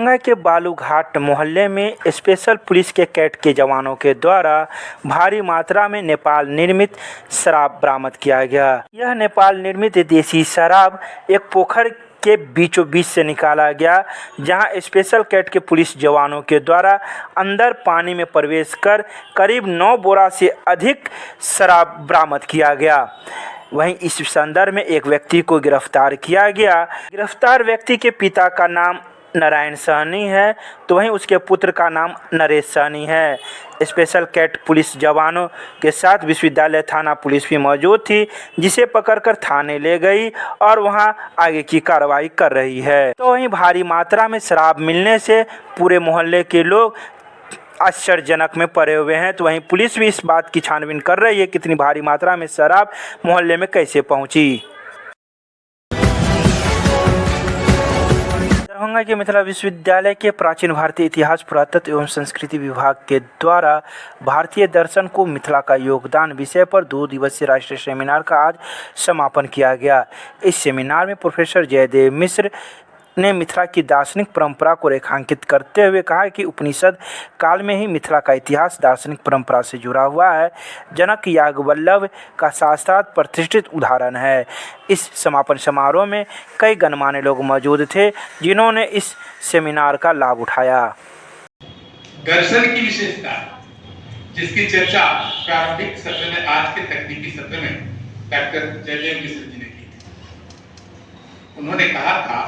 दरभंगा के बालूघाट मोहल्ले में स्पेशल पुलिस के कैट के जवानों के द्वारा भारी मात्रा में नेपाल निर्मित शराब बरामद किया गया। यह नेपाल निर्मित देसी शराब एक पोखर के बीचों बीच से निकाला गया, जहां स्पेशल कैट के पुलिस जवानों के द्वारा अंदर पानी में प्रवेश कर करीब 9 बोरा से अधिक शराब बरामद किया गया। वहीं इस संदर्भ में एक व्यक्ति को गिरफ्तार किया गया। गिरफ्तार व्यक्ति के पिता का नाम नारायण सहनी है, तो वहीं उसके पुत्र का नाम नरेश सहनी है। स्पेशल कैट पुलिस जवानों के साथ विश्वविद्यालय थाना पुलिस भी मौजूद थी, जिसे पकड़कर थाने ले गई और वहां आगे की कार्रवाई कर रही है। तो वहीं भारी मात्रा में शराब मिलने से पूरे मोहल्ले के लोग आश्चर्यजनक में पड़े हुए हैं। तो वहीं पुलिस भी इस बात की छानबीन कर रही है कि इतनी भारी मात्रा में शराब मोहल्ले में कैसे पहुंची। दरभंगा के मिथिला विश्वविद्यालय के प्राचीन भारतीय इतिहास, पुरातत्व एवं संस्कृति विभाग के द्वारा भारतीय दर्शन को मिथिला का योगदान विषय पर 2 दिवसीय राष्ट्रीय सेमिनार का आज समापन किया गया। इस सेमिनार में प्रोफेसर जयदेव मिश्र ने मिथिला की दार्शनिक परंपरा को रेखांकित करते हुए कहा कि उपनिषद काल में ही मिथिला का इतिहास दार्शनिक परंपरा से जुड़ा हुआ है। जनक याज्ञवल्क्य का शास्त्रार्थ प्रतिष्ठित उदाहरण है। इस समापन समारोह में कई गणमान्य लोग मौजूद थे, जिन्होंने इस सेमिनार का लाभ उठाया। दर्शन की विशेषता जिसकी चर्चा प्रारंभिक सत्र में, आज के तकनीकी सत्र में डॉक्टर जयदेव मिश्र जी ने की थी। उन्होंने कहा था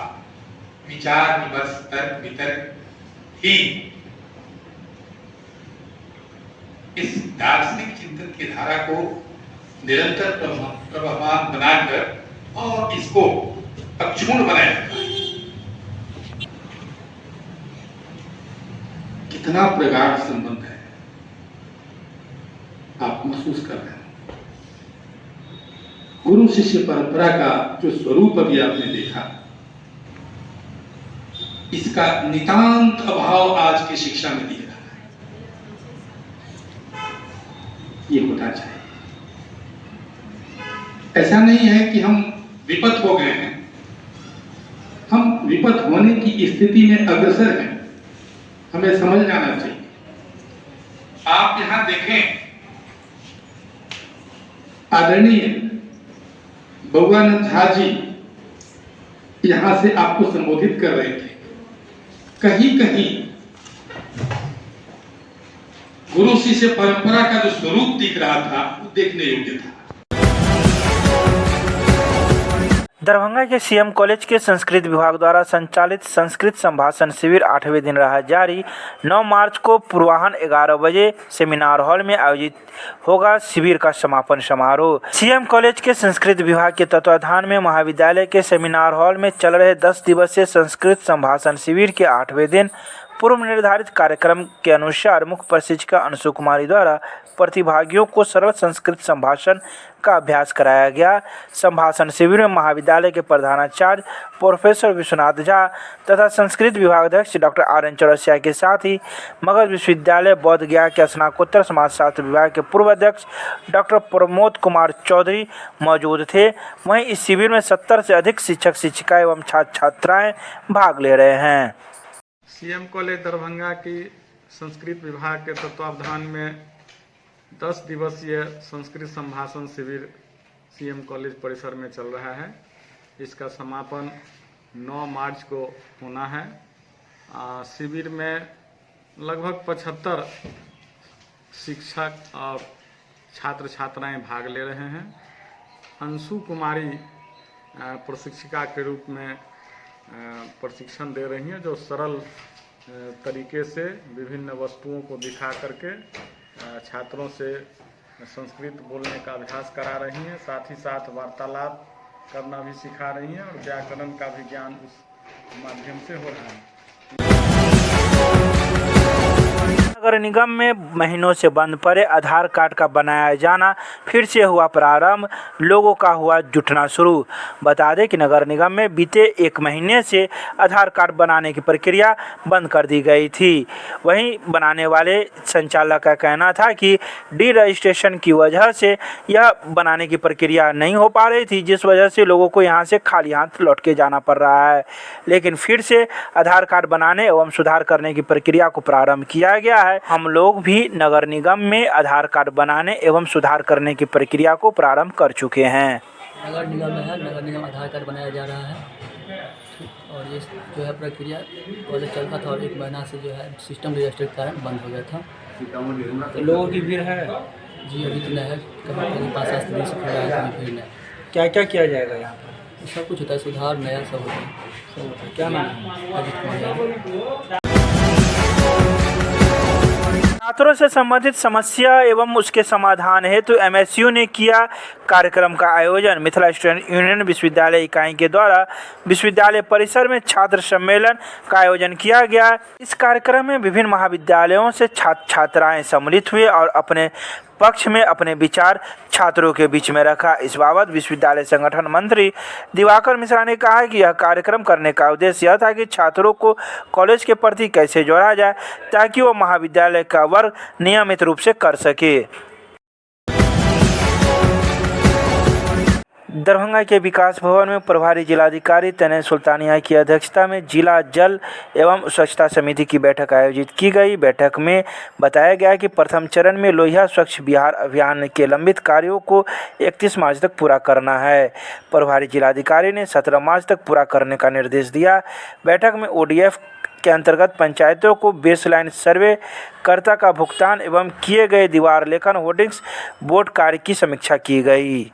विचार विमर्श तर्क वितर्क ही इस दार्शनिक चिंतन की धारा को निरंतर प्रभावमान बनाकर और इसको अक्षुण्ण बनाया जाता है। कितना प्रगाढ़ संबंध है आप महसूस कर रहे हैं। गुरु शिष्य परंपरा का जो स्वरूप अभी आपने देखा, इसका नितांत अभाव आज की शिक्षा में दिख रहा है। ये होना चाहिए। ऐसा नहीं है कि हम विपत हो गए हैं, हम विपत होने की स्थिति में अग्रसर हैं। हमें समझ जाना चाहिए। आप यहां देखें, आदरणीय बउआनंद झा जी यहां से आपको संबोधित कर रहे थे। कहीं कहीं गुरु शिष्य परंपरा का जो स्वरूप दिख रहा था वो देखने योग्य था। दरभंगा के सीएम कॉलेज के संस्कृत विभाग द्वारा संचालित संस्कृत संभाषण शिविर 8वें दिन रहा जारी। 9 मार्च को पूर्वाह्न 11 बजे सेमिनार हॉल में आयोजित होगा शिविर का समापन समारोह। सीएम कॉलेज के संस्कृत विभाग के तत्वाधान में महाविद्यालय के सेमिनार हॉल में चल रहे 10 दिवसीय संस्कृत संभाषण शिविर के 8वें दिन पूर्व निर्धारित कार्यक्रम के अनुसार मुख्य प्रशिक्षिका अंशु कुमारी द्वारा प्रतिभागियों को सरल संस्कृत संभाषण का अभ्यास कराया गया। संभाषण शिविर में महाविद्यालय के प्रधानाचार्य प्रोफेसर विश्वनाथ झा तथा संस्कृत विभागाध्यक्ष डॉक्टर RN चौरसिया के साथ ही मगध विश्वविद्यालय बोध गया के स्नातकोत्तर समाजशास्त्र विभाग के पूर्व अध्यक्ष डॉक्टर प्रमोद कुमार चौधरी मौजूद थे। वहीं इस शिविर में 70 से अधिक शिक्षक शिक्षिकाएं एवं छात्र छात्राएं भाग ले रहे हैं। सीएम कॉलेज दरभंगा की संस्कृत विभाग के तत्वावधान में 10 दिवसीय संस्कृत संभाषण शिविर सीएम कॉलेज परिसर में चल रहा है। इसका समापन 9 मार्च को होना है। शिविर में लगभग 75 शिक्षक और छात्र छात्राएं भाग ले रहे हैं। अंशु कुमारी प्रशिक्षिका के रूप में प्रशिक्षण दे रही हैं, जो सरल तरीके से विभिन्न वस्तुओं को दिखा करके छात्रों से संस्कृत बोलने का अभ्यास करा रही हैं। साथ ही साथ वार्तालाप करना भी सिखा रही हैं और व्याकरण का भी ज्ञान उस माध्यम से हो रहा है। नगर निगम में महीनों से बंद पड़े आधार कार्ड का बनाया जाना फिर से हुआ प्रारंभ, लोगों का हुआ जुटना शुरू। बता दें कि नगर निगम में बीते 1 महीने से आधार कार्ड बनाने की प्रक्रिया बंद कर दी गई थी। वहीं बनाने वाले संचालक का कहना था कि डी रजिस्ट्रेशन की वजह से यह बनाने की प्रक्रिया नहीं हो पा रही थी, जिस वजह से लोगों को यहां से खाली हाथ लौट के जाना पड़ रहा है। लेकिन फिर से आधार कार्ड बनाने एवं सुधार करने की प्रक्रिया को प्रारंभ किया गया है। हम लोग भी नगर निगम में आधार कार्ड बनाने एवं सुधार करने की प्रक्रिया को प्रारंभ कर चुके हैं। नगर निगम में है, नगर निगम आधार कार्ड बनाया जा रहा है और ये जो है प्रक्रिया पहले चलता था और 1 महीना से जो है सिस्टम रजिस्टर के कारण बंद हो गया था। तो लोगों की भीड़ है जी अभी तो नहीं है, कभी 5-7 दिन से खुला है, कभी भीड़ नहीं। क्या क्या किया जाएगा यहाँ पर? सब कुछ होता है, सुधार नया सब होता है। क्या नाम है? अजित कुमार। छात्रों से संबंधित समस्या एवं उसके समाधान हेतु एमएसयू ने किया कार्यक्रम का आयोजन। मिथिला स्टूडेंट यूनियन विश्वविद्यालय इकाई के द्वारा विश्वविद्यालय परिसर में छात्र सम्मेलन का आयोजन किया गया। इस कार्यक्रम में विभिन्न महाविद्यालयों से छात्र छात्राएं सम्मिलित हुए और अपने पक्ष में अपने विचार छात्रों के बीच में रखा। इस बाबत विश्वविद्यालय संगठन मंत्री दिवाकर मिश्रा ने कहा कि यह कार्यक्रम करने का उद्देश्य यह था कि छात्रों को कॉलेज के प्रति कैसे जोड़ा जाए ताकि वो महाविद्यालय का वर्ग नियमित रूप से कर सके। दरभंगा के विकास भवन में प्रभारी जिलाधिकारी तनय सुल्तानिया की अध्यक्षता में जिला जल एवं स्वच्छता समिति की बैठक आयोजित की गई। बैठक में बताया गया कि प्रथम चरण में लोहिया स्वच्छ बिहार अभियान के लंबित कार्यों को 31 मार्च तक पूरा करना है। प्रभारी जिलाधिकारी ने 17 मार्च तक पूरा करने का निर्देश दिया। बैठक में ODF के अंतर्गत पंचायतों को बेसलाइन सर्वे कर्ता का भुगतान एवं किए गए दीवार लेखन होर्डिंग्स बोर्ड कार्य की समीक्षा की गई।